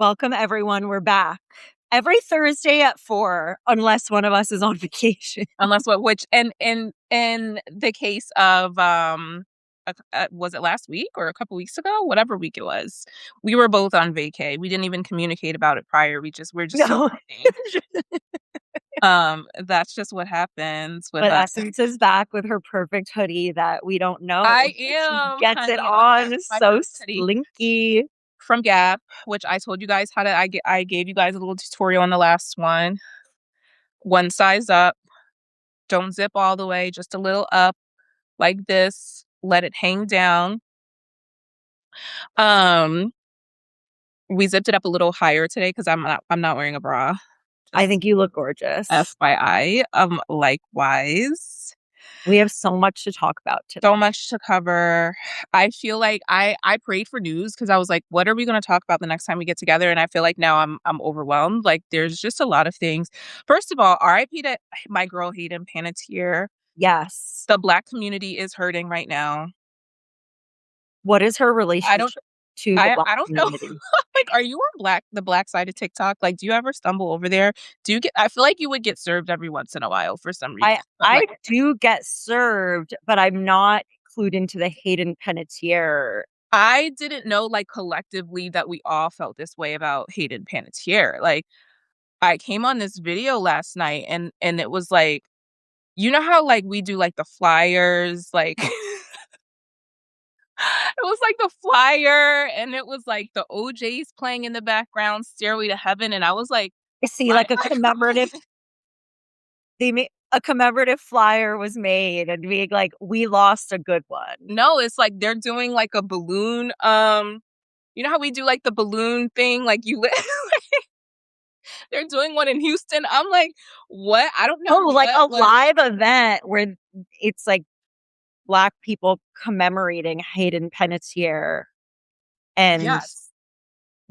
Welcome, everyone. We're back every Thursday at 4, unless one of us is on vacation. Unless which in the case of was it last week or a couple weeks ago? Whatever week it was, we were both on vacay. We didn't even communicate about it prior. We're just so No. that's just what happens with But us. Essence is back with her perfect hoodie that we don't know. I She am, gets it honey. on My so first hoodie slinky. from Gap, which I told you guys how to. I gave you guys a little tutorial on the last one. One size up. Don't zip all the way. Just a little up, like this. Let it hang down. We zipped it up a little higher today because I'm not wearing a bra. I think you look gorgeous. FYI. Likewise. We have so much to talk about today. So much to cover. I feel like I prayed for news because I was like, what are we going to talk about the next time we get together? And I feel like now I'm overwhelmed. Like there's just a lot of things. First of all, RIP to my girl Hayden Panettiere. Yes. The Black community is hurting right now. What is her relationship to the Black I don't know. community? Like, are you on the Black side of TikTok? Like, do you ever stumble over there? I feel like you would get served every once in a while for some reason. I do get served, but I'm not clued into the Hayden Panettiere. I didn't know, like, collectively that we all felt this way about Hayden Panettiere. Like, I came on this video last night and it was like, you know how like we do like the flyers, like it was like the flyer and it was like the OJs playing in the background, Stairway to Heaven, and I was like, I see like a commemorative a commemorative flyer was made and being like, we lost a good one. No, it's like they're doing like a balloon, you know how we do like the balloon thing, like they're doing one in Houston. I'm like, what? I don't know. Oh, like a live event where it's like Black people commemorating Hayden Panettiere and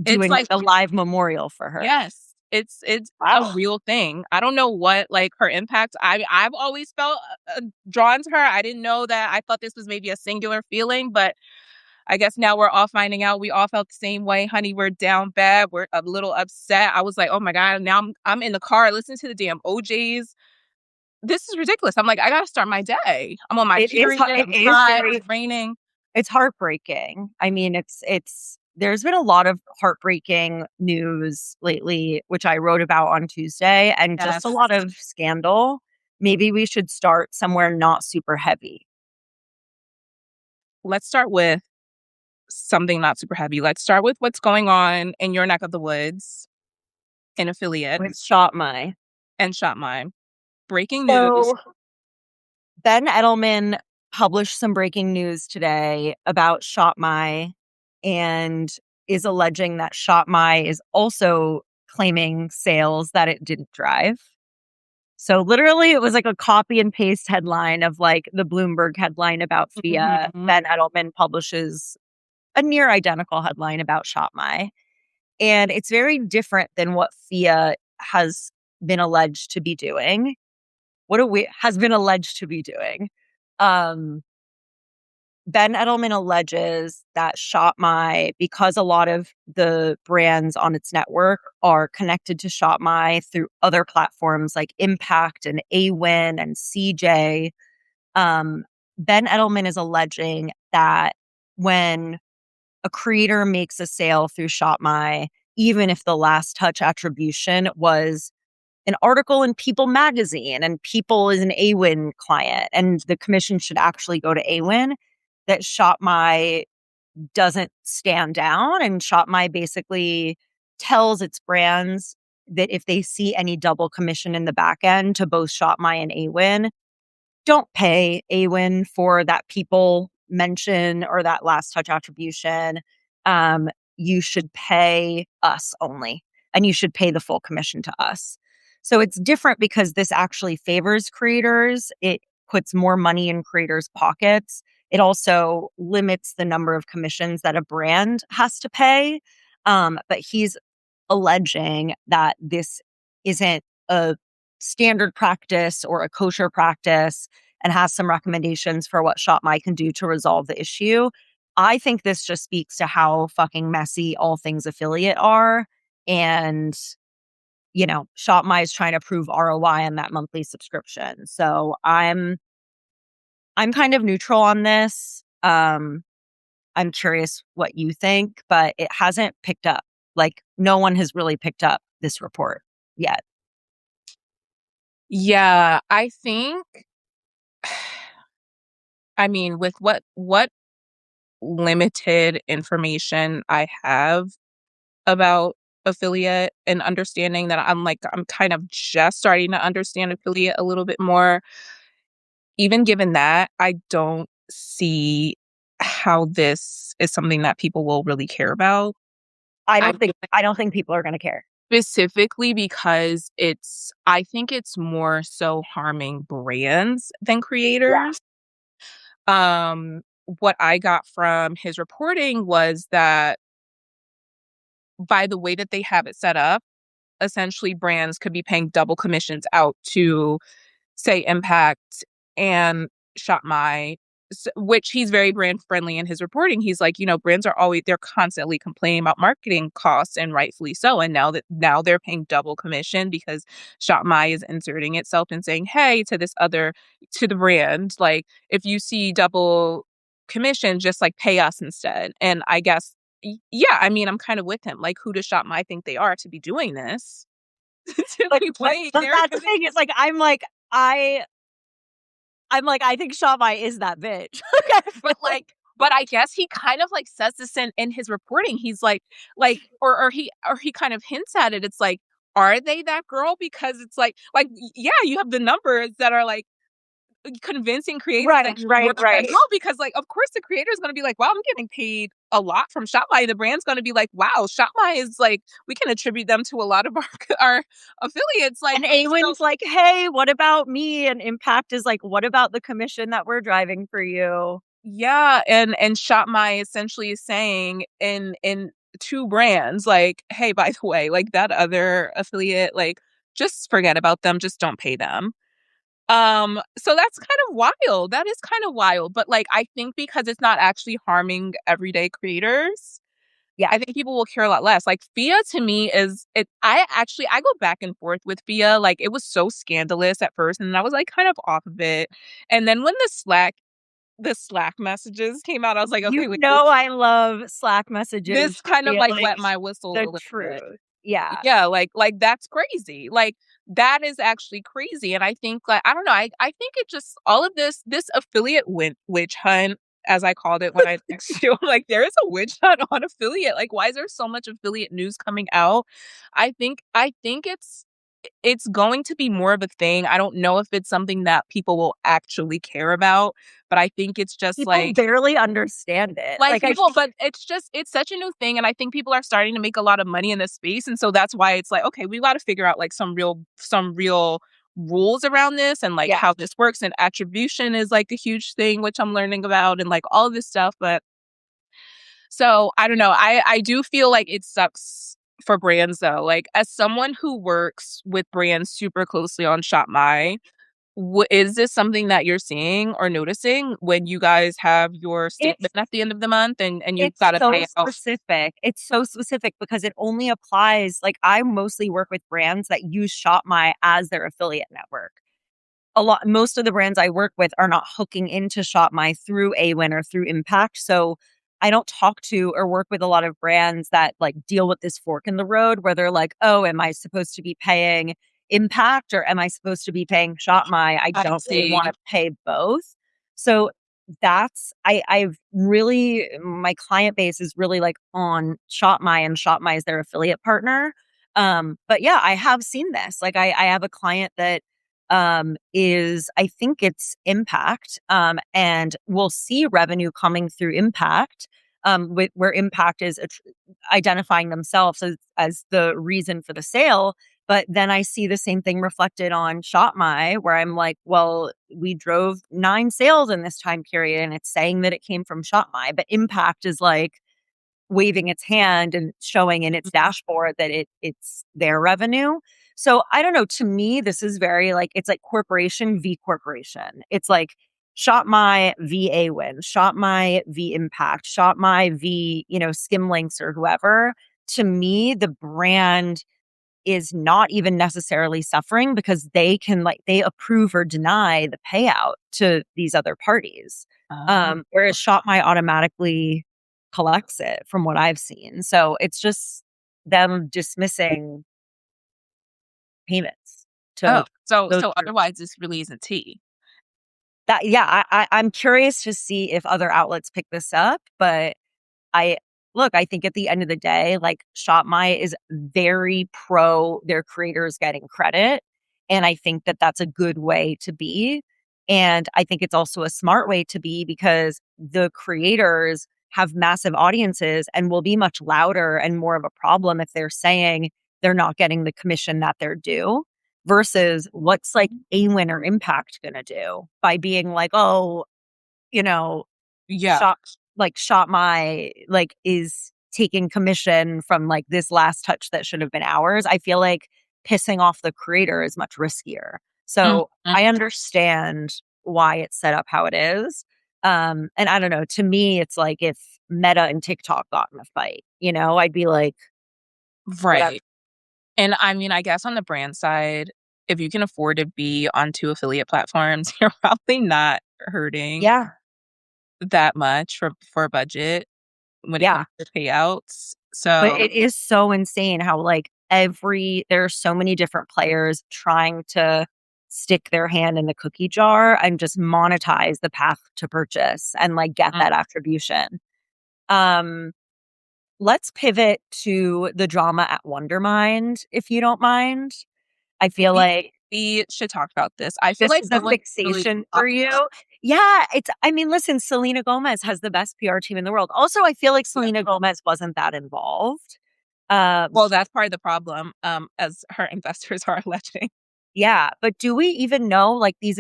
doing like a live memorial for her. Yes. It's a real thing. I don't know what like her impact. I've always felt drawn to her. I didn't know that. I thought this was maybe a singular feeling, but I guess now we're all finding out we all felt the same way. Honey, we're down bad. We're a little upset. I was like, oh my God, now I'm in the car listening to the damn OJs. This is ridiculous. I'm like, I gotta start my day. I'm on my period. It's raining. It's heartbreaking. I mean, there's been a lot of heartbreaking news lately, which I wrote about on Tuesday, and just a lot of scandal. Maybe we should start somewhere not super heavy. Let's start with something not super heavy. Let's start with what's going on in your neck of the woods in affiliate. With Shop My. And Shop My. Breaking news. So, Ben Edelman published some breaking news today about Shop My and is alleging that Shop My is also claiming sales that it didn't drive. So literally it was like a copy and paste headline of like the Bloomberg headline about FIA. Mm-hmm. Ben Edelman publishes a near identical headline about Shop My. And it's very different than what FIA has been alleged to be doing. Has been alleged to be doing. Ben Edelman alleges that Shop My, because a lot of the brands on its network are connected to Shop My through other platforms like Impact and AWin and CJ, Ben Edelman is alleging that when a creator makes a sale through Shop My, even if the last touch attribution was an article in People magazine and People is an AWin client and the commission should actually go to AWin, that Shop My doesn't stand down, and Shop My basically tells its brands that if they see any double commission in the back end to both Shop My and AWin, don't pay AWin for that People mention or that last touch attribution. You should pay us only, and you should pay the full commission to us. So it's different because this actually favors creators. It puts more money in creators' pockets. It also limits the number of commissions that a brand has to pay. But he's alleging that this isn't a standard practice or a kosher practice and has some recommendations for what Shop My can do to resolve the issue. I think this just speaks to how fucking messy all things affiliate are. and Shop My is trying to prove ROI on that monthly subscription. So I'm kind of neutral on this. I'm curious what you think, but it hasn't picked up. Like, no one has really picked up this report yet. Yeah, I think, I mean, with what limited information I have about affiliate and understanding that I'm kind of just starting to understand affiliate a little bit more. Even given that, I don't see how this is something that people will really care about. I I don't think people are going to care. Specifically because I think it's more so harming brands than Yeah. creators. What I got from his reporting was that by the way that they have it set up, essentially brands could be paying double commissions out to, say, Impact and Shop My, which he's very brand friendly in his reporting. He's like, brands they're constantly complaining about marketing costs, and rightfully so. And now they're paying double commission because Shop My is inserting itself and saying, hey, to the brand, like, if you see double commission, just like pay us instead. And I guess, yeah, I mean, I'm kind of with him. Like, who does Shop My think they are to be doing this? To But be but, playing but their that's the thing. It's like I think Shop My is that bitch. I feel but but I guess he kind of like says this in his reporting. He's or he kind of hints at it. It's like, are they that girl? Because it's yeah, you have the numbers that are like convincing creators that you work that well, because like of course the creator is going to be like, wow, I'm getting paid a lot from Shopify. The brand's going to be like, wow, Shopify is like, we can attribute them to a lot of our affiliates. Like, And Awin's like, hey, what about me? And Impact is like, what about the commission that we're driving for you? yeah, and Shop My essentially is saying in two brands, like, hey, by the way, like that other affiliate, like, just forget about them, just don't pay them. So that's kind of wild. That is kind of wild. But like, I think because it's not actually harming everyday creators, Yeah. I think people will care a lot less. Like Fia to me is it. I go back and forth with Fia. Like it was so scandalous at first, and I was like kind of off of it. And then when the Slack messages came out, I was like, okay, wait, I love Slack messages. this kind of Being like like wet my whistle a the little bit. truth. Yeah. Yeah, like that's crazy. Like that is actually crazy. And I think like I don't know, I think it just all of this affiliate witch hunt, as I called it when I texted you, like there is a witch hunt on affiliate. Like why is there so much affiliate news coming out? I think it's going to be more of a thing. I don't know if it's something that people will actually care about, but I think it's just People barely understand it. like Like I people, but it's such a new thing, and I think people are starting to make a lot of money in this space, and so that's why it's like, okay, we got to figure out like some real rules around this and like Yeah. how this works. And attribution is like a huge thing, which I'm learning about, and like all of this stuff. But so I don't know. I do feel like it sucks for brands though. Like as someone who works with brands super closely on Shop My, is this something that you're seeing or noticing when you guys have your It's statement at the end of the month and you've it's got to so pay out? specific. It's so specific because it only applies like I mostly work with brands that use Shop My as their affiliate network. Most of the brands I work with are not hooking into Shop My through Awin or through Impact. So I don't talk to or work with a lot of brands that like deal with this fork in the road where they're like, oh, am I supposed to be paying Impact or am I supposed to be paying Shop My? I I don't really see. want to pay both. So I've really my client base is really like on Shop My, and Shop My is their affiliate partner. But yeah, I have seen this. Like I have a client that is I think it's Impact, and we'll see revenue coming through Impact, where Impact is identifying themselves as the reason for the sale. But then I see the same thing reflected on Shop My, where I'm like, well, we drove 9 sales in this time period, and it's saying that it came from Shop My, but Impact is like waving its hand and showing in its dashboard that it's their revenue. So I don't know. To me, this is very like it's like corporation v corporation. It's like Shop My v Awin, Shop My v Impact, Shop My v Skimlinks or whoever. to me, the brand is not even necessarily suffering because they can like they approve or deny the payout to these other parties. Oh. Whereas ShopMy automatically collects it from what I've seen. So it's just them dismissing payments Oh, to those so groups. otherwise this really isn't tea. That yeah, I'm curious to see if other outlets pick this up, but I look, I think at the end of the day, like ShopMy is very pro their creators getting credit. And I think that that's a good way to be. And I think it's also a smart way to be because the creators have massive audiences and will be much louder and more of a problem if they're saying they're not getting the commission that they're due versus what's like a winner impact going to do by being like, oh, you know, Yeah. shop shop my like is taking commission from like this last touch that should have been ours. I feel like pissing off the creator is much riskier. So Mhm. I understand why it's set up how it is. And I don't know, to me, it's like if Meta and TikTok got in a fight, I'd be like, whatever. Right. And I mean, I guess on the brand side, if you can afford to be on 2 affiliate platforms, you're probably not hurting Yeah. that much for a budget when it Yeah. comes to payouts. But So, it is so insane how like there are so many different players trying to stick their hand in the cookie jar and just monetize the path to purchase and like get mm, that attribution. Um, let's pivot to the drama at Wondermind, if you don't mind. I feel we like we should talk about this. I feel this like is no a one really fixation for talks about. you. Yeah, I mean, listen, Selena Gomez has the best PR team in the world. Also, I feel like Yeah. Selena Gomez wasn't that involved. Um, Well, that's part of the problem, as her investors are alleging. Yeah, but do we even know, like, they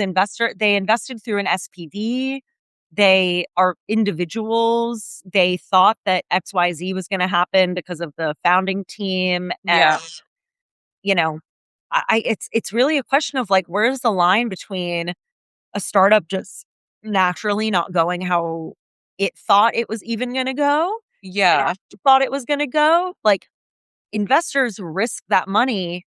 invested through an SPV, they are individuals, they thought that XYZ was gonna happen because of the founding team, Yeah. and, you know, it's really a question of, like, where's the line between a startup just naturally not going how it thought it was even gonna go, and Yeah. how it thought it was gonna go? Like, investors risk that money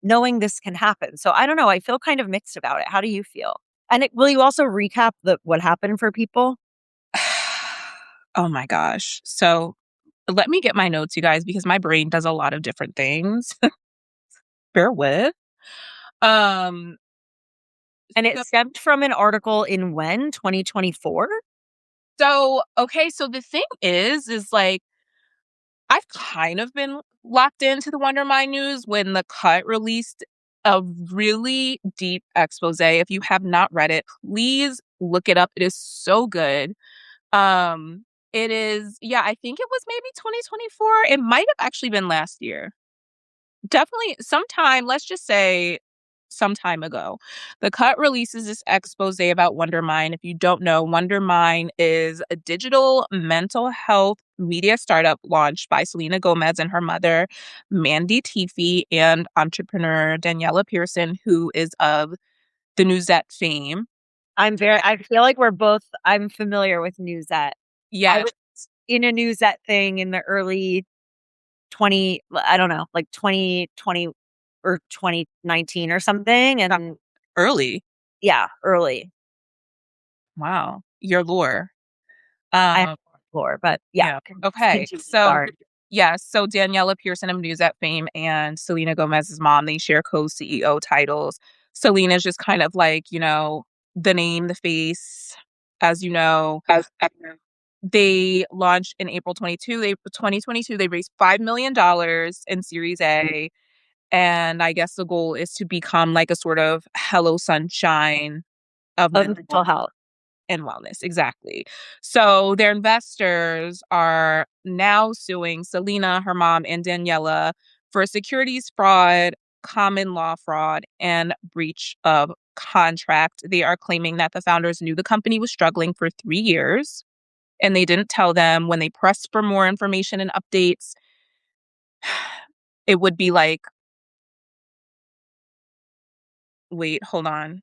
knowing this can happen. So I don't know, I feel kind of mixed about it. How do you feel? And will you also recap what happened for people? Oh my gosh. So, let me get my notes, you guys, because my brain does a lot of different things. Bear with. Um, And it so stemmed from an article in when? 2024? okay, so the thing is like I've kind of been locked into the Wonder Mine news when The Cut released a really deep expose. If you have not read it, please look it up. It is so good. It is, yeah, I think it was maybe 2024. It might have actually been last year. Definitely sometime, let's just say some time ago. The Cut releases this expose about Wondermine. If you don't know, Wondermine is a digital mental health media startup launched by Selena Gomez and her mother, Mandy Teefee, and entrepreneur Daniela Pearson, who is of the Newsette fame. I feel like I'm familiar with Newsette. I Yes, was in a Newsette thing in the early I don't know, like 2020 or 2019 or something. that And early. yeah, early. Wow, your lore. I have Um, floor, but yeah, yeah. Okay. continue. So, Sorry. yeah. So Daniela Pearson of News at Fame and Selena Gomez's mom, they share co-CEO titles. Selena's just kind of like, the name, the face. As you know, they launched in April 2022. They raised $5 million in Series A. And I guess the goal is to become like a sort of Hello Sunshine of Of mental mental health. and wellness, exactly. So their investors are now suing Selena, her mom, and Daniela for securities fraud, common law fraud, and breach of contract. They are claiming that the founders knew the company was struggling for 3 years and they didn't tell them when they pressed for more information and updates. It would be like, wait, hold on.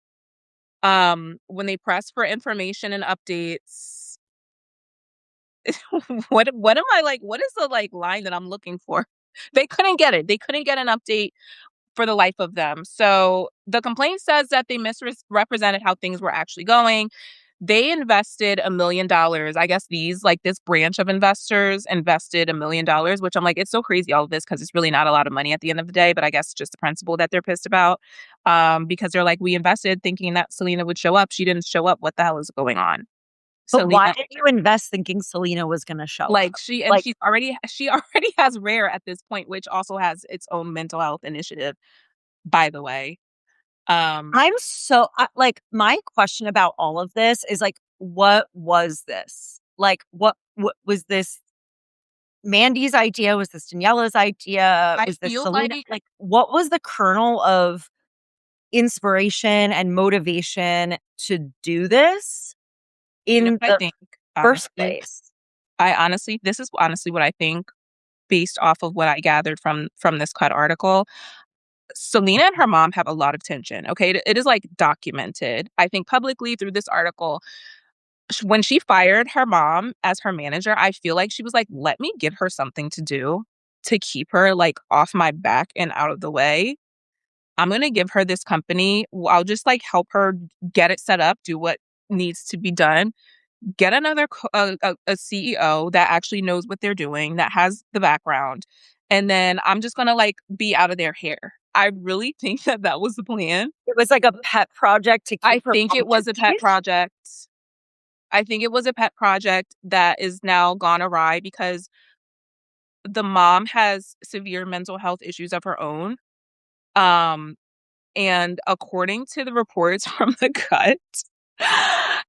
When they press for information and updates, what am I like? What is the like line that I'm looking for? They couldn't get it. They couldn't get an update for the life of them. So the complaint says that they misrepresented how things were actually going. They invested $1 million. I guess this branch of investors invested $1 million, which I'm like, it's so crazy, all of this, because it's really not a lot of money at the end of the day. But I guess just the principle that they're pissed about, because they're like, we invested thinking that Selena would show up. She didn't show up. What the hell is going on? But why Selena, did you invest thinking Selena was going to show like up? she and Like, she already has Rare at this point, which also has its own mental health initiative, by the way. Um, like, my question about all of this is like, what was this? Like, what was this Mandy's idea? Was this Daniela's idea? I Was this feel Selena? like, Like, what was the kernel of inspiration and motivation to do this in I the think, first honestly, place? this is honestly what I think based off of what I gathered from this cut article. Selena and her mom have a lot of tension. Okay, it is like documented. I think publicly through this article, when she fired her mom as her manager, I feel like she was like, "Let me give her something to do to keep her like off my back and out of the way. I'm gonna give her this company. I'll just like help her get it set up, do what needs to be done, get another CEO that actually knows what they're doing, that has the background, and then I'm just gonna like be out of their hair." I really think that that was the plan. It was like a pet project to I keep her think mom it was a pet confused. project. I think it was a pet project that is now gone awry because the mom has severe mental health issues of her own. Um, and according to the reports from the cut,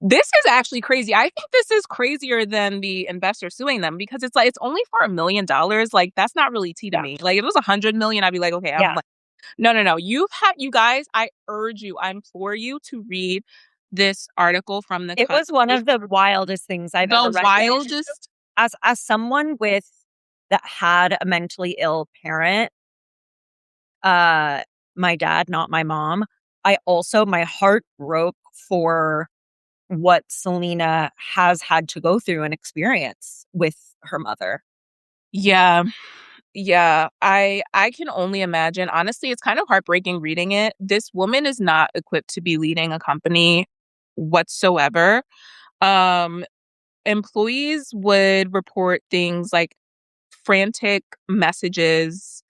this is actually crazy. I think this is crazier than the investor suing them because it's like it's only for $1 million. Like that's not really tea to Yeah. me. Like if it was 100 million, I'd be like, okay, I'm Yeah. like, no, no, no. You guys. I urge you. I implore you to read this article from the It cut. was one of the wildest things I've ever The read. wildest. As someone that had a mentally ill parent, uh, my dad, not my mom, my heart broke for what Selena has had to go through and experience with her mother. Yeah. Yeah, I can only imagine. Honestly, it's kind of heartbreaking reading it. This woman is not equipped to be leading a company whatsoever. Um, Employees would report things like frantic messages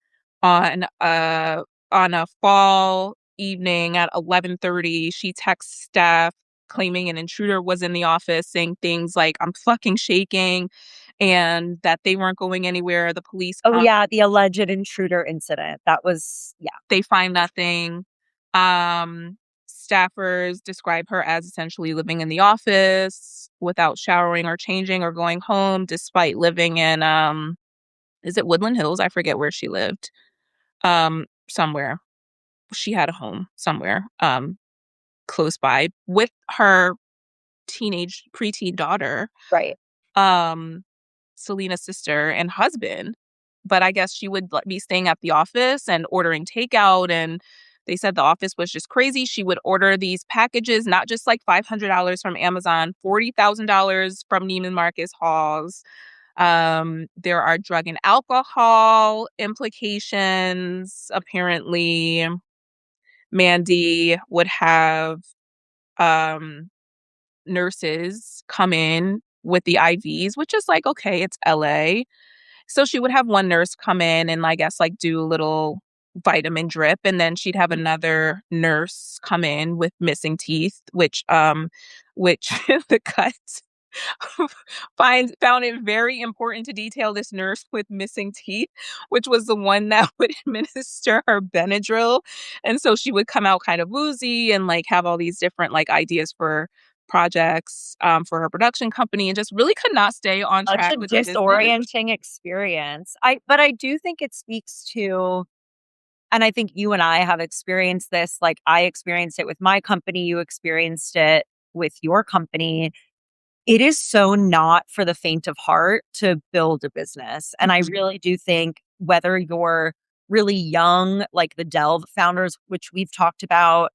on a on a fall evening at 11:30. She texts staff claiming an intruder was in the office, saying things like, "I'm fucking shaking," and that they weren't going anywhere. The police Oh come, yeah, the alleged intruder incident. That was yeah. they find nothing. Um, Staffers describe her as essentially living in the office without showering or changing or going home, despite living in is it Woodland Hills? I forget where she lived. Somewhere. She had a home somewhere, close by with her preteen daughter, Right. um, Selena's sister and husband. But I guess she would be staying at the office and ordering takeout. And they said the office was just crazy. She would order these packages, not just like $500 from Amazon, $40,000 from Neiman Marcus hauls. There are drug and alcohol implications. Apparently, Mandy would have um, nurses come in with the IVs, which is like, okay, it's LA. So she would have one nurse come in and I guess like do a little vitamin drip, and then she'd have another nurse come in with missing teeth, which the cut found it very important to detail this nurse with missing teeth, which was the one that would administer her Benadryl. And so she would come out kind of woozy and like have all these different like ideas for projects for her production company, and just really could not stay on Such track a with the business. disorienting experience. I do think it speaks to, and I think you and I have experienced this, like I experienced it with my company, you experienced it with your company. It is so not for the faint of heart to build a business. And I really do think whether you're really young, like the Delve founders, which we've talked about,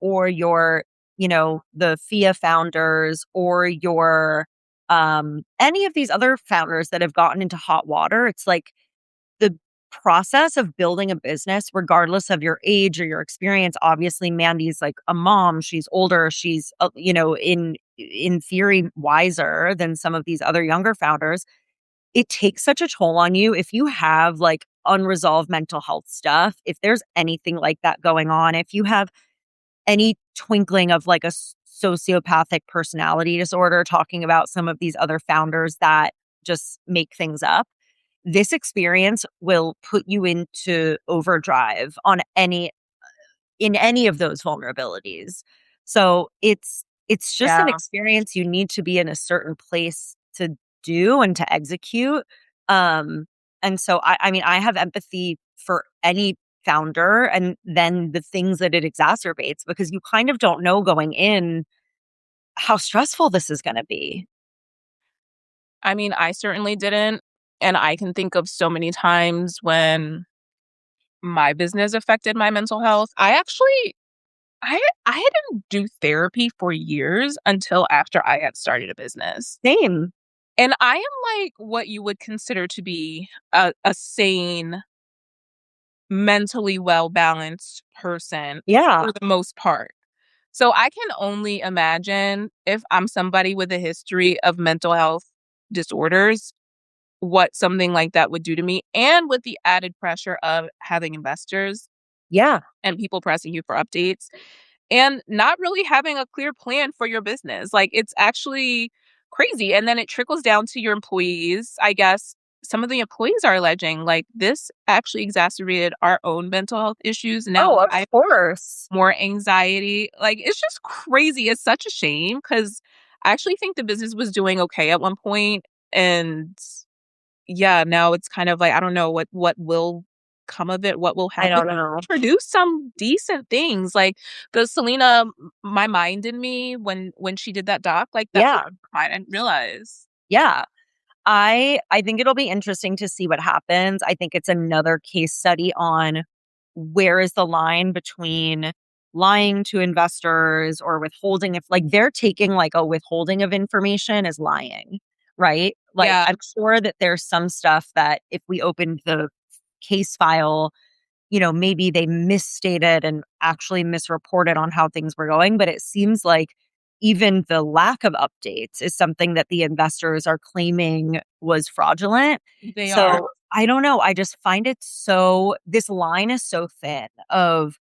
or you're, the FIA founders, or you're any of these other founders that have gotten into hot water, it's like the process of building a business, regardless of your age or your experience. Obviously, Mandy's like a mom. She's older. She's, in theory, wiser than some of these other younger founders. It takes such a toll on you if you have like unresolved mental health stuff. If there's anything like that going on, if you have any twinkling of like a sociopathic personality disorder, talking about some of these other founders that just make things up, this experience will put you into overdrive on any of those vulnerabilities. So it's just an Yeah. experience you need to be in a certain place to do and to execute. Um, and so I mean, I have empathy for any founder and then the things that it exacerbates because you kind of don't know going in how stressful this is going to be. I mean, I certainly didn't, and I can think of so many times when my business affected my mental health. I didn't do therapy for years until after I had started a business. Same. And I am like what you would consider to be a sane, mentally well balanced person Yeah. for the most part. So I can only imagine if I'm somebody with a history of mental health disorders, what something like that would do to me. And with the added pressure of having investors Yeah. and people pressing you for updates and not really having a clear plan for your business. Like it's actually crazy. And then it trickles down to your employees. I guess some of the employees are alleging like this actually exacerbated our own mental health issues. Now Oh, of I have course. more anxiety. Like it's just crazy. It's such a shame because I actually think the business was doing okay at one point, and yeah, now it's kind of like, I don't know what will come of it, what will I happen. don't know. Produce some decent things, like the Selena, My Mind in Me, when she did that doc, like, that was Yeah. I didn't realize. Yeah. I think it'll be interesting to see what happens. I think it's another case study on where is the line between lying to investors or withholding if like they're taking like a withholding of information as lying, right? Like Yeah, I'm sure that there's some stuff that if we opened the case file, maybe they misstated and actually misreported on how things were going. But it seems like even the lack of updates is something that the investors are claiming was fraudulent. they are. So I don't know. I just find it this line is so thin of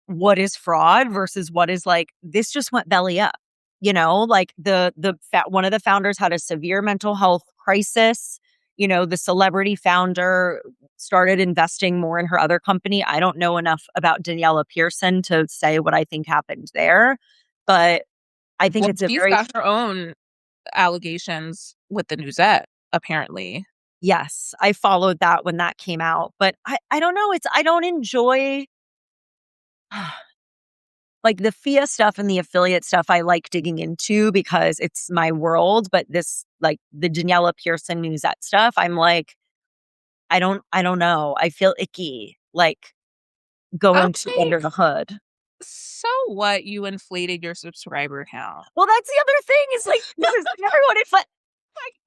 what is fraud versus what is like this just went belly up. Like one of the founders had a severe mental health crisis. The celebrity founder started investing more in her other company. I don't know enough about Daniela Pearson to say what I think happened there, but I think Well, it's a she's very got her own allegations with the Newsette, apparently. yes, I followed that when that came out, but I don't know. I don't enjoy like the FIA stuff and the affiliate stuff I like digging into because it's my world. But this, like the Daniela Pearson Newsette stuff, I'm like, I don't know. I feel icky, like I'm going to like, under the hood. so what? You inflated your subscriber count. Well, that's the other thing is like, this is everyone. It's like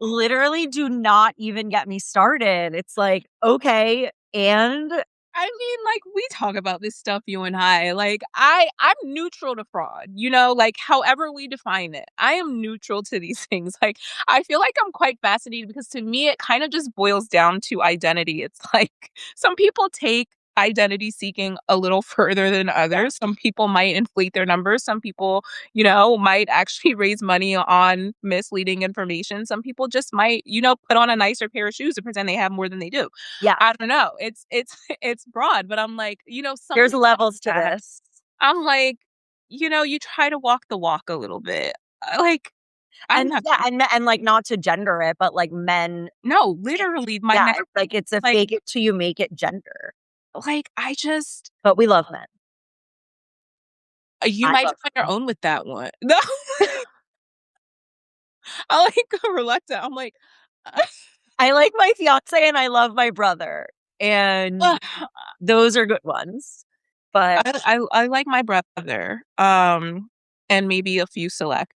literally do not even get me started. It's like, okay. And I mean, like, we talk about this stuff, you and I. Like, I'm neutral to fraud, you know, like however we define it. I am neutral to these things. Like, I feel like I'm quite fascinated because to me it kind of just boils down to identity. It's like some people take identity seeking a little further than yeah, others. Some people might inflate their numbers. Some people, might actually raise money on misleading information. Some people just might, put on a nicer pair of shoes and pretend they have more than they do. yeah, I don't know. It's it's broad, but I'm like, there's something like levels to that. this. I'm like, you try to walk the walk a little bit. Like, I'm And not yeah, and like not to gender it, but like men, no, literally my yeah, next it's like it's a like fake it till you make it gender. I just But we love men. you I might be love on your men. own with that one. No. I like reluctant. I'm like, I like my fiance and I love my brother. And those are good ones. But I like my brother. And maybe a few select.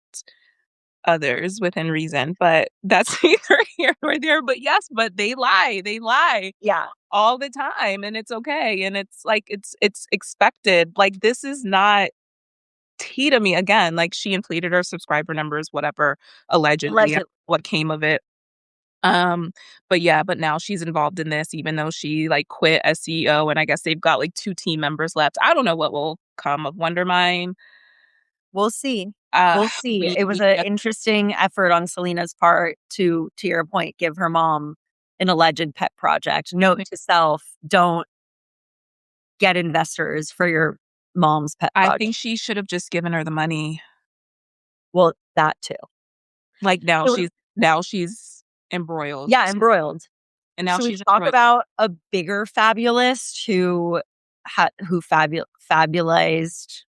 others within reason, but that's neither here nor there. But yes, but they lie. They lie Yeah. all the time, and it's okay. And it's like it's expected. Like this is not tea to me again. Like she inflated her subscriber numbers, whatever, allegedly Allegedly. what came of it. Um, but yeah, but now she's involved in this, even though she like quit as CEO, and I guess they've got like two team members left. I don't know what will come of Wondermine. We'll see. Uh, We'll see. we It was we an get interesting effort on Selena's part to your point, give her mom an alleged pet project. Note to self, don't get investors for your mom's pet I project. think she should have just given her the money. Well, that too. Like It was, now she's embroiled, yeah, embroiled. and now Should we she's talk embroiled. about a bigger fabulist who fabulized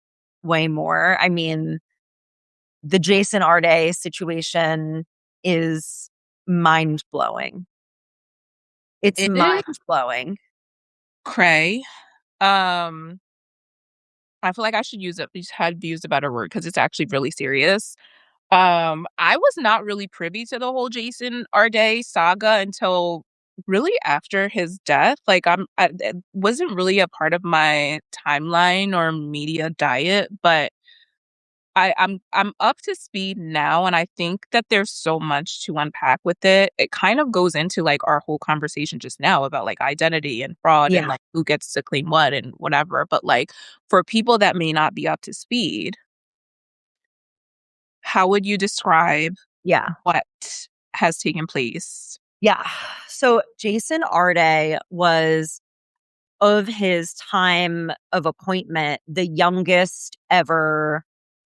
way more? I mean, the Jason Arday situation is mind blowing. It's It mind is blowing. cray. Um, I feel like I should use it. Had used a better word because it's actually really serious. I was not really privy to the whole Jason Arday saga until really after his death. Like it wasn't really a part of my timeline or media diet, but I'm up to speed now, and I think that there's so much to unpack with it. It kind of goes into like our whole conversation just now about like identity and fraud and Yeah. like who gets to claim what and whatever. But like for people that may not be up to speed, how would you describe Yeah. what has taken place? Yeah. So Jason Arday was, of his time of appointment, the youngest ever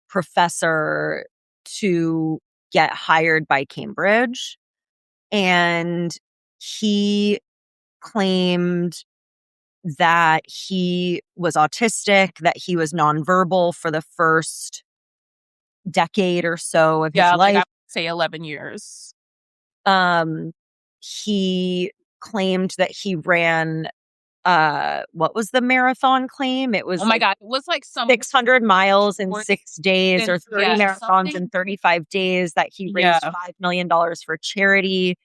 professor to get hired by Cambridge. And he claimed that he was autistic, that he was nonverbal for the first decade or so of his Yeah, like I life. would say 11 years. Um, he claimed that he ran, what was the marathon claim? It Oh was my like god, it was like some 600 miles in more 6 days, or 30 yeah, marathons something in 35 days, that he raised yeah. $5 million for charity.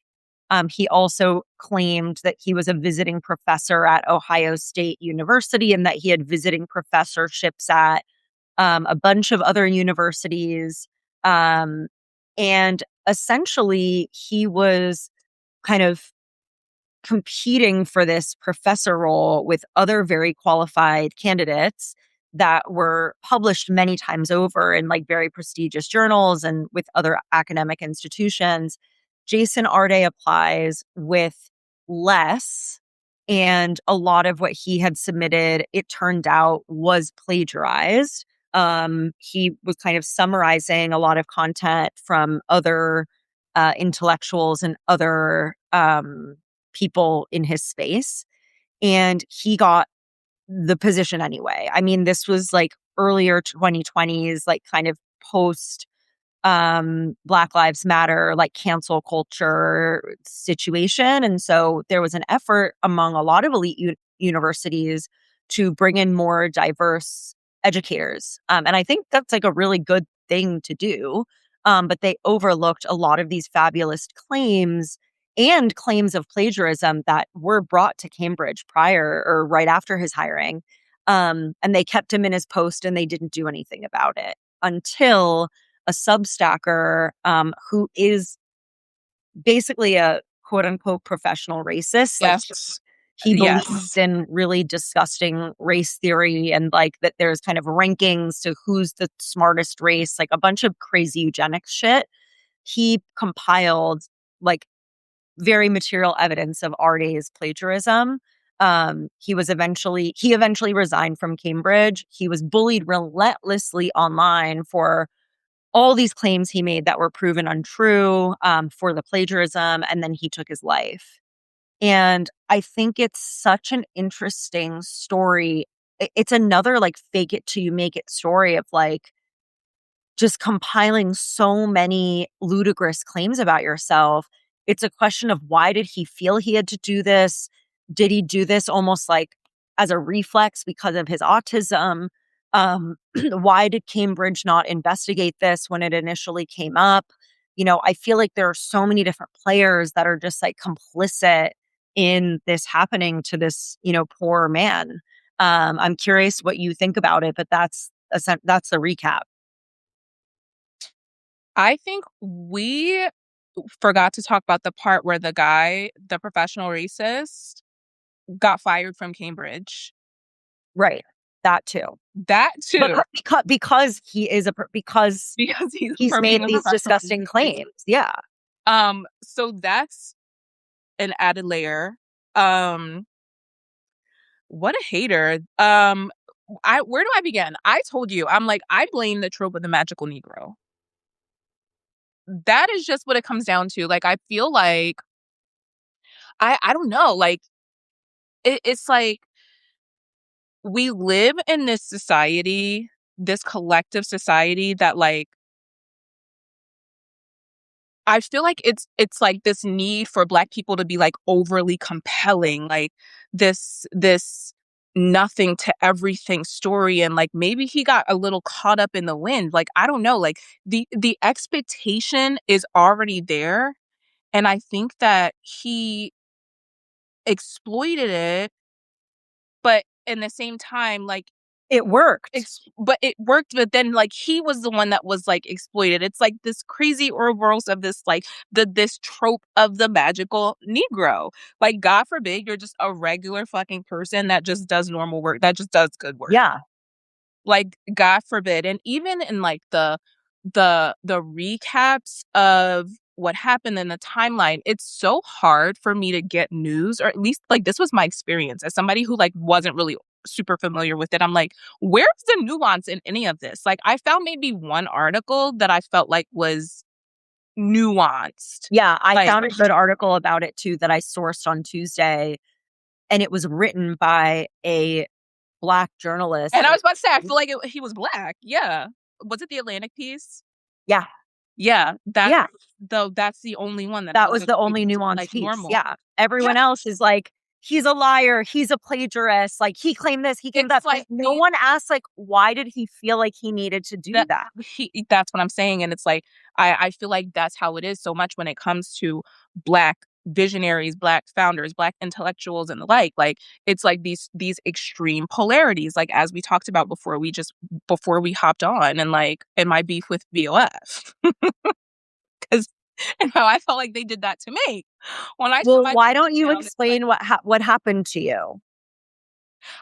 He also claimed that he was a visiting professor at Ohio State University and that he had visiting professorships at a bunch of other universities. Um, and essentially, he was kind of competing for this professor role with other very qualified candidates that were published many times over in like very prestigious journals and with other academic institutions. Jason Arday applies with less, and a lot of what he had submitted, it turned out, was plagiarized. He was kind of summarizing a lot of content from other intellectuals and other people in his space. And he got the position anyway. I mean, this was like earlier 2020s, like kind of post Black Lives Matter, like cancel culture situation. And so there was an effort among a lot of elite universities to bring in more diverse educators. And I think that's like a really good thing to do. But they overlooked a lot of these fabulous claims and claims of plagiarism that were brought to Cambridge prior or right after his hiring. And they kept him in his post and they didn't do anything about it until a Substacker who is basically a quote unquote professional racist. Like Yes. he believes Yes. in really disgusting race theory and like that there's kind of rankings to who's the smartest race, like a bunch of crazy eugenics shit. He compiled like very material evidence of Arday's plagiarism. He eventually resigned from Cambridge. He was bullied relentlessly online for all these claims he made that were proven untrue, for the plagiarism, and then he took his life. And I think it's such an interesting story. It's another like fake it till you make it story of like just compiling so many ludicrous claims about yourself. It's a question of, why did he feel he had to do this? Did he do this almost like as a reflex because of his autism? Why did Cambridge not investigate this when it initially came up? I feel like there are so many different players that are just like complicit in this happening to this, poor man. I'm curious what you think about it, but that's the recap. I think we forgot to talk about the part where the guy, the professional racist, got fired from Cambridge. Right. That too. That But too, because he is because because he's he's for being made a these professional disgusting racist. claims. Yeah. So that's an added layer. Um, what a hater. I where do I begin? I told you, I'm like, I blame the trope of the magical Negro. That is just what it comes down to. Like, I feel like I don't know, like it's like we live in this society, this collective society that like I feel like it's like this need for Black people to be like overly compelling, like this nothing to everything story, and like maybe he got a little caught up in the wind. Like I don't know, like the expectation is already there, and I think that he exploited it, but in the same time, like It worked. but it worked, but then like he was the one that was like exploited. It's like this crazy Ouroboros of this like this trope of the magical Negro. Like God forbid you're just a regular fucking person that just does normal work, that just does good work. Yeah. Like God forbid. And even in like the recaps of what happened in the timeline, it's so hard for me to get news, or at least like this was my experience as somebody who like wasn't really super familiar with it. I'm like, where's the nuance in any of this? Like I found maybe one article that I felt like was nuanced. Yeah. I Like, found a good article about it too that I sourced on Tuesday, and it was written by a Black journalist. and I was about to say, I feel like he was Black. Yeah. Was it the Atlantic piece? Yeah. Yeah. Yeah. That's the only one that That was was the only nuanced like piece. normal. Yeah. Yeah. Everyone else is like, he's a liar, he's a plagiarist, like, he claimed this, he claimed It's that, like but no one asked, like, why did he feel like he needed to do that that? that's what I'm saying, and it's like I feel like that's how it is so much when it comes to Black visionaries, Black founders, Black intellectuals, and the like it's like these extreme polarities, like as we talked about before we hopped on, and like in my beef with BOF, because and how I felt like they did that to me when I shut Well, my why don't business you down. It's like explain what happened to you?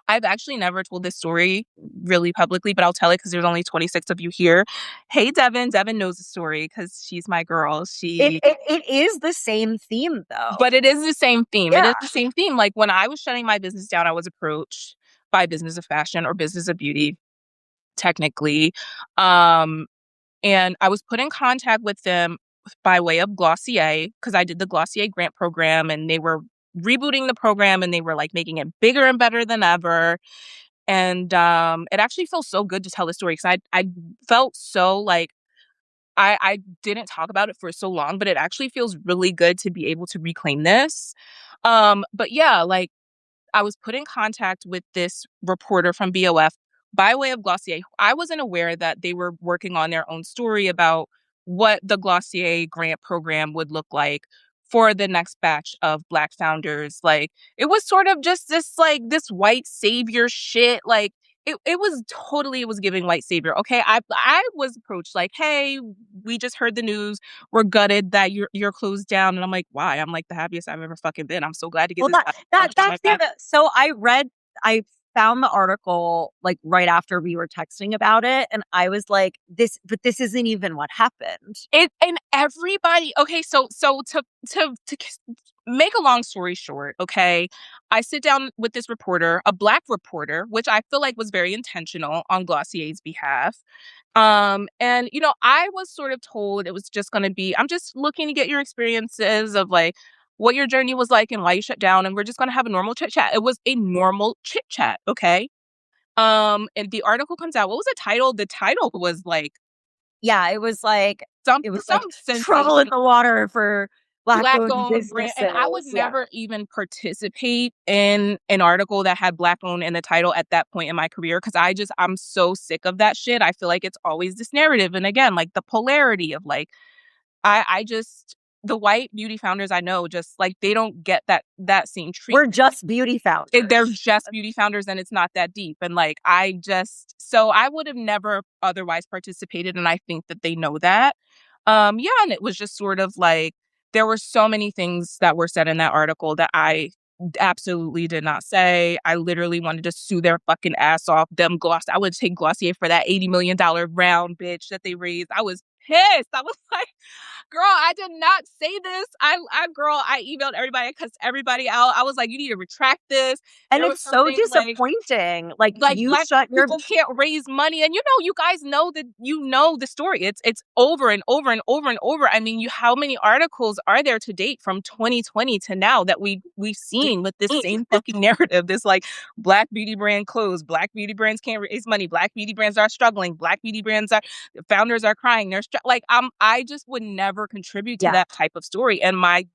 I've actually never told this story really publicly, but I'll tell it because there's only 26 of you here. Hey, Devin. Devin knows the story because she's my girl. It is the same theme, though. But it is the same theme. It Yeah. is the same theme. Like when I was shutting my business down, I was approached by Business of Fashion or Business of Beauty, technically. Um, and I was put in contact with them by way of Glossier because I did the Glossier grant program, and they were rebooting the program, and they were like making it bigger and better than ever. And it actually feels so good to tell the story because I felt so like I didn't talk about it for so long, but it actually feels really good to be able to reclaim this. But yeah, like I was put in contact with this reporter from BOF by way of Glossier. I wasn't aware that they were working on their own story about what the Glossier grant program would look like for the next batch of Black founders. Like it was sort of just this white savior shit. Like it was totally, it was giving white savior. Okay. I was approached like, hey, we just heard the news. We're gutted that you're closed down. And I'm like, why? I'm like the happiest I've ever fucking been. I'm so glad to get Well, this off my that's the back. other. So I found the article like right after we were texting about it, and I was like, this isn't even what happened. It and everybody, okay, so make a long story short, okay, I sit down with this reporter, a Black reporter, which I feel like was very intentional on Glossier's behalf. And I was sort of told it was just going to be, I'm just looking to get your experiences of like what your journey was like and why you shut down, and we're just going to have a normal chit chat. It was a normal chit chat, okay. And the article comes out. What was the title? The title was like Yeah, it was like some trouble in sensation, the water for Black-owned Black-owned brand, and I would businesses. Yeah. never even participate in an article that had Black-owned in the title at that point in my career because I'm so sick of that shit. I feel like it's always this narrative, and again, like the polarity of like I just the white beauty founders I know just like they don't get that same We're treatment. just beauty founders. They're just beauty founders and it's not that deep. And like I would have never otherwise participated and I think that they know that. Yeah, and it was just sort of like there were so many things that were said in that article that I absolutely did not say. I literally wanted to sue their fucking ass off. I would take Glossier for that $80 million round bitch that they raised. I was pissed. I was like, girl, I did not say this. I emailed everybody, I cussed everybody out. I was like, you need to retract this. And There was it's so something disappointing. Like, you Black shut your people can't raise money, and you guys know that the story. It's over and over and over and over. I mean, how many articles are there to date from 2020 to now that we've seen with this same fucking narrative? This like Black beauty brand closed, Black beauty brands can't raise money, Black beauty brands are struggling, Black beauty brands are founders are crying. I just would never contribute to Yeah. that type of story, and my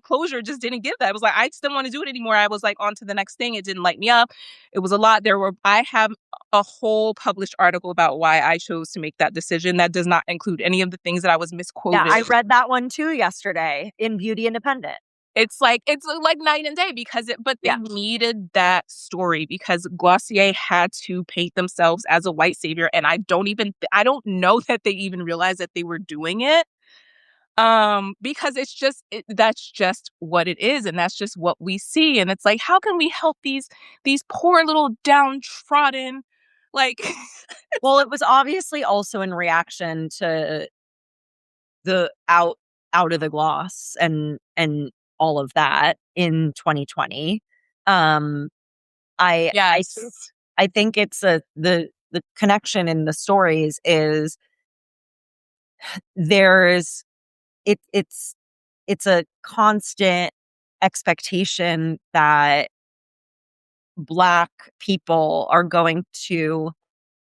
closure just didn't give that. I was like, I just didn't want to do it anymore. I was like, on to the next thing. It didn't light me up. It was a lot. I have a whole published article about why I chose to make that decision. That does not include any of the things that I was Yeah, misquoted. I read that one too yesterday in Beauty Independent. It's like night and day but they needed that story because Glossier had to paint themselves as a white savior. And I don't know that they even realized that they were doing it. Because that's just what it is, and that's just what we see. And it's like, how can we help these poor little downtrodden, like Well, it was obviously also in reaction to the out of the gloss and all of that in 2020. Um, yes, I think it's the connection in the stories is there's it's a constant expectation that Black people are going to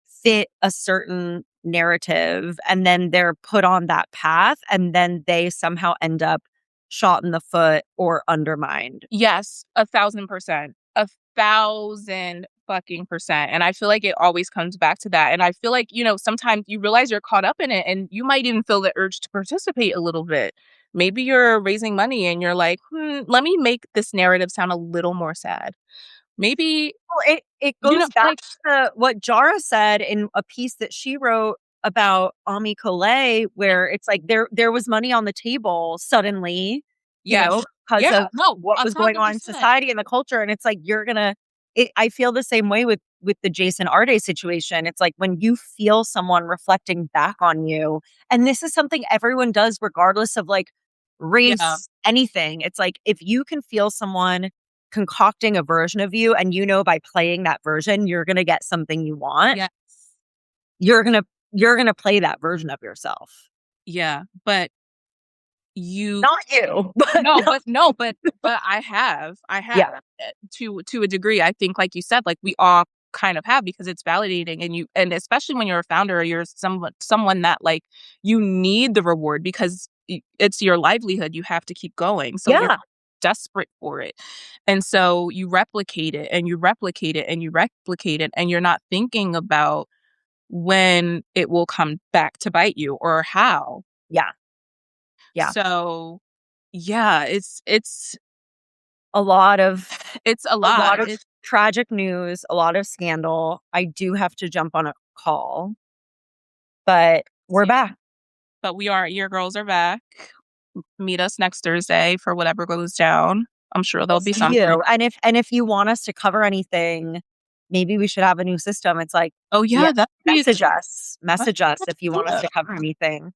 fit a certain narrative and then they're put on that path and then they somehow end up shot in the foot or undermined. yes, 1,000%, 1,000 fucking %. And I feel like it always comes back to that. And I feel like sometimes you realize you're caught up in it, and you might even feel the urge to participate a little bit. Maybe you're raising money and you're like, let me make this narrative sound a little more sad. Maybe Well, it goes back to what Jara said in a piece that she wrote about Ami Collet, where it's like there was money on the table suddenly, yes, because yeah, of no, what was going on in 1,000%. society and the culture. And it's like I feel the same way with the Jason Arday situation. It's like when you feel someone reflecting back on you, and this is something everyone does regardless of like Yeah, race, anything. It's like if you can feel someone concocting a version of you and by playing that version you're going to get something you want, yes, you're going to play that version of yourself. yeah, but you Not you, but but I have yeah. to a degree. I think, like you said, like we all kind of have, because it's validating, and especially when you're a founder, or you're someone that like you need the reward because it's your livelihood. You have to keep going, so you're Yeah. desperate for it, and so you replicate it and you replicate it and you replicate it, and you're not thinking about when it will come back to bite you or how. Yeah. Yeah. So, yeah, it's A lot of it's a lot. It's tragic news, a lot of scandal. I do have to jump on a call, but we're back. but your girls are back. Meet us next Thursday for whatever goes down. I'm sure there'll be See something. you. And if you want us to cover anything, maybe we should have a new system. It's like, Oh yeah, message us if you want us to cover anything.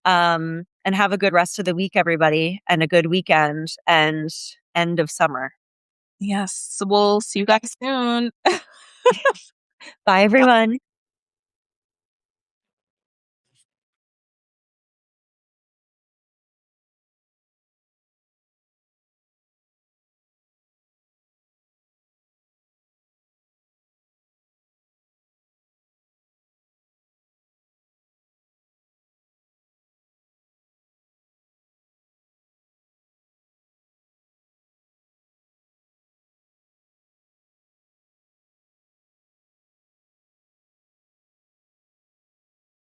And have a good rest of the week, everybody, and a good weekend and end of summer. yes. So we'll see you guys soon. Bye, everyone.